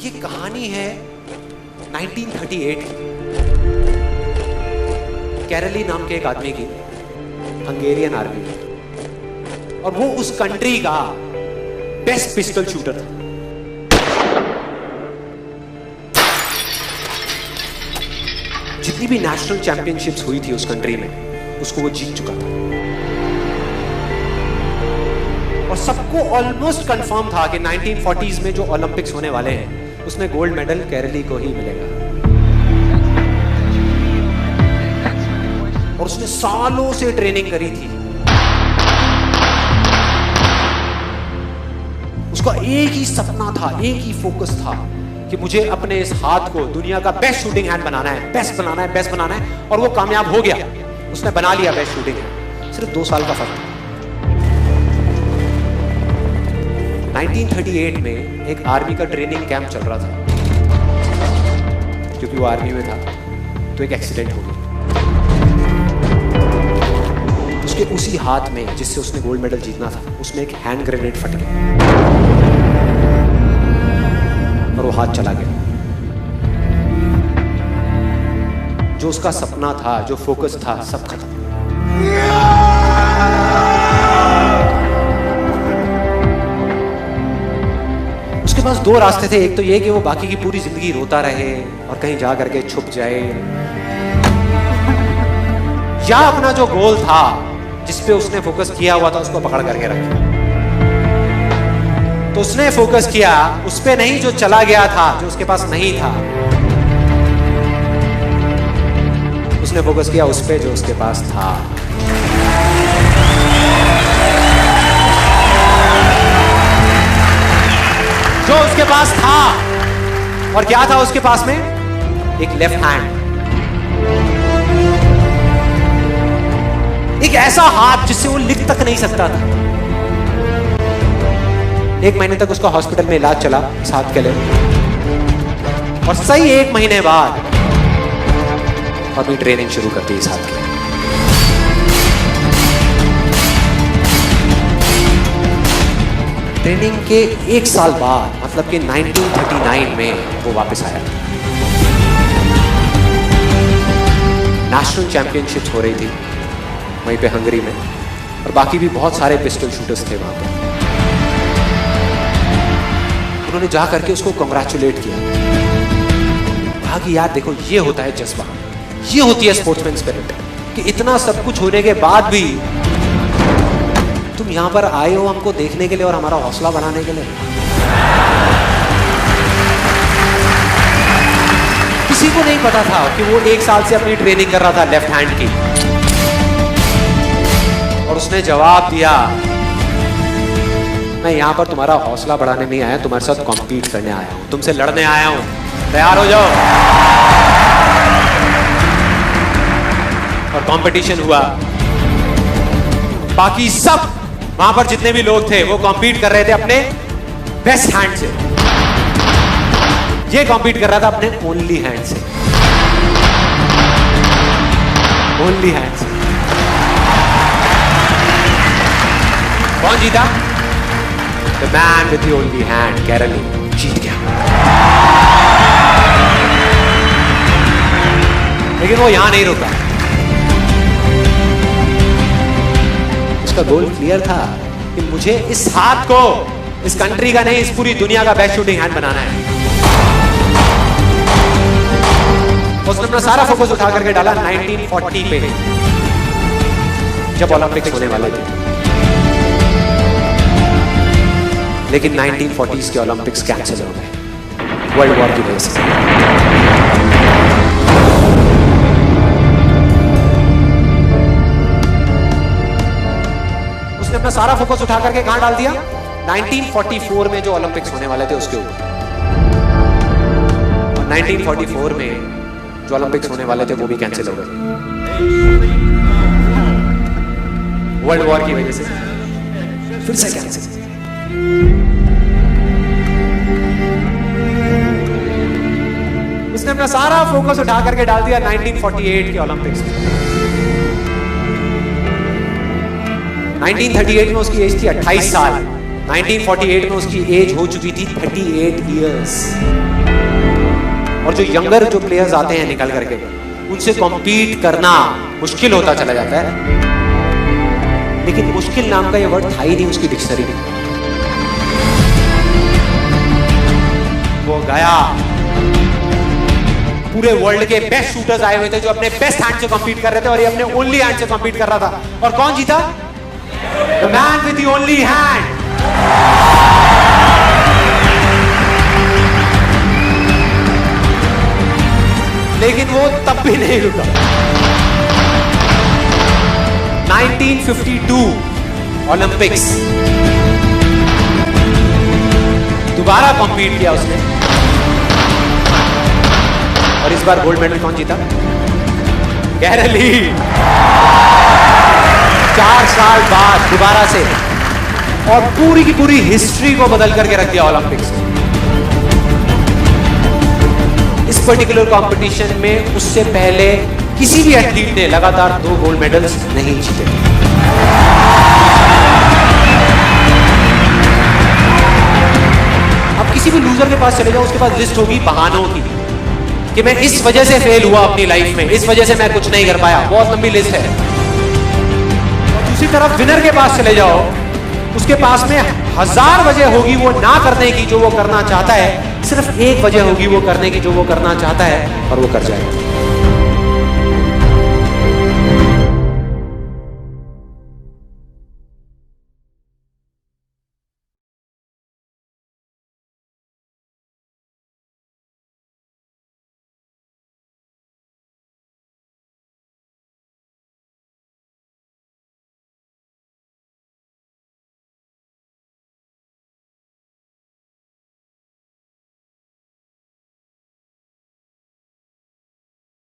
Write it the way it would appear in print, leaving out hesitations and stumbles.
ये कहानी है 1938 कैरली नाम के एक आदमी की, हंगेरियन आर्मी में, और वो उस कंट्री का बेस्ट पिस्टल शूटर था। जितनी भी नेशनल चैंपियनशिप्स हुई थी उस कंट्री में, उसको वो जीत चुका था। और सबको ऑलमोस्ट कंफर्म था कि 1940s में जो ओलंपिक्स होने वाले हैं उसमें गोल्ड मेडल कैरली को ही मिलेगा। और उसने सालों से ट्रेनिंग करी थी। उसका एक ही सपना था, एक ही फोकस था कि मुझे अपने इस हाथ को दुनिया का बेस्ट शूटिंग हैंड बनाना है, बेस्ट बनाना है, बेस्ट बनाना है। और वो कामयाब हो गया, उसने बना लिया बेस्ट शूटिंग हैंड। सिर्फ 2 साल का फर्क था। 1938 में एक आर्मी का ट्रेनिंग कैंप चल रहा था। क्योंकि वो आर्मी में था तो एक एक्सीडेंट हो गया। उसके उसी हाथ में जिससे उसने गोल्ड मेडल जीतना था, उसमें एक हैंड ग्रेनेड फट गया और वो हाथ चला गया। जो उसका सपना था, जो फोकस था, सब खत्म। उसके पास 2 रास्ते थे। एक तो ये कि वो बाकी की पूरी जिंदगी रोता रहे और कहीं जा करके छुप जाए, या अपना जो गोल था जिस पे उसने फोकस किया हुआ था उसको पकड़ करके रखे। तो उसने फोकस किया उस पे नहीं जो चला गया था, जो उसके पास नहीं था। उसने फोकस किया उस पे जो उसके पास था। जो उसके पास था, और क्या था उसके पास में? एक लेफ्ट हैंड, एक ऐसा हाथ जिससे वो लिख तक नहीं सकता था। 1 महीने तक उसका हॉस्पिटल में इलाज चला इस हाथ के लिए, और सही 1 महीने बाद अपनी ट्रेनिंग शुरू करती इस हाथ के लिए। ट्रेनिंग के 1 साल बाद, मतलब कि 1939 में वो वापस आया। नेशनल चैंपियनशिप्स हो रही थी वहीं पे हंगरी में, और बाकी भी बहुत सारे पिस्टल शूटर्स थे वहां पे। उन्होंने जा करके उसको कांग्रेचुलेट किया, कहा कि यार देखो, ये होता है जज्बा, ये होती है स्पोर्ट्समैन स्पिरिट, कि इतना सब कुछ होने के बाद भी तुम यहां पर आए हो हमको देखने के लिए और हमारा हौसला बढ़ाने के लिए। किसी को नहीं पता था कि वो 1 साल से अपनी ट्रेनिंग कर रहा था लेफ्ट हैंड की। और उसने जवाब दिया, मैं यहां पर तुम्हारा हौसला बढ़ाने नहीं आया, तुम्हारे साथ कॉम्पीट करने आया हूं, तुमसे लड़ने आया हूं, तैयार हो जाओ। और कंपटीशन हुआ। बाकी सब वहां पर जितने भी लोग थे वो कॉम्पीट कर रहे थे अपने बेस्ट हैंड से। ये कॉम्पीट कर रहा था अपने ओनली हैंड से, ओनली हैंड से। कौन जीता? The man with the only hand, कैरली जीत गया। लेकिन वो यहां नहीं रुका। उसका गोल क्लियर था कि मुझे इस हाथ को इस कंट्री का नहीं, इस पूरी दुनिया का बेस्ट शूटिंग हैंड बनाना है। उसने अपना सारा फोकस उठा करके डाला 1940 पे, जब ओलंपिक्स होने वाले थे। लेकिन 1940s के ओलंपिक्स कैंसिल हो गए वर्ल्ड वॉर की वजह से। उसने अपना सारा फोकस उठा करके कहां डाल दिया? 1944 में जो ओलंपिक्स होने वाले थे उसके ऊपर। 1944 में जो ओलंपिक्स होने वाले थे वो भी कैंसिल हो गए वर्ल्ड वॉर की वजह से। फिर से कैंसिल। उसने अपना सारा फोकस उठा करके डाल दिया 1948 के ओलंपिक्स में। 1938 में उसकी एज थी 28 साल। 1948 में उसकी एज हो चुकी थी 38 इयर्स। और जो यंगर जो प्लेयर्स आते हैं निकल करके, उनसे कॉम्पीट करना मुश्किल होता चला जाता है। लेकिन मुश्किल नाम का ये वर्ड था ही नहीं उसकी डिक्शनरी में। वो गया, पूरे वर्ल्ड के बेस्ट शूटर्स आए हुए थे जो अपने बेस्ट हैंड से कॉम्पीट कर रहे थे, और ये अपने ओनली हैंड से कॉम्पीट कर रहा था। और कौन जीता? The man with the only hand. लेकिन वो तब भी नहीं रुका। 1952 ओलंपिक्स, दोबारा कॉम्पीट किया उसने, और इस बार गोल्ड मेडल कौन जीता? कैरल ली। 4 साल बाद दोबारा से, और पूरी की पूरी हिस्ट्री को बदल करके रख दिया ओलंपिक्स। इस पर्टिकुलर कंपटीशन में उससे पहले किसी भी एथलीट ने लगातार 2 गोल्ड मेडल्स नहीं जीते। अब किसी भी लूजर के पास चले जाओ, उसके पास लिस्ट होगी बहानों की कि मैं इस वजह से फेल हुआ अपनी लाइफ में, इस वजह से मैं कुछ नहीं कर पाया। बहुत लंबी लिस्ट है। और दूसरी तरफ विनर के पास चले जाओ, उसके पास में 1000 वजह होगी वो ना करने की जो वो करना चाहता है, सिर्फ एक वजह होगी वो करने की जो वो करना चाहता है, और वो कर जाएगा।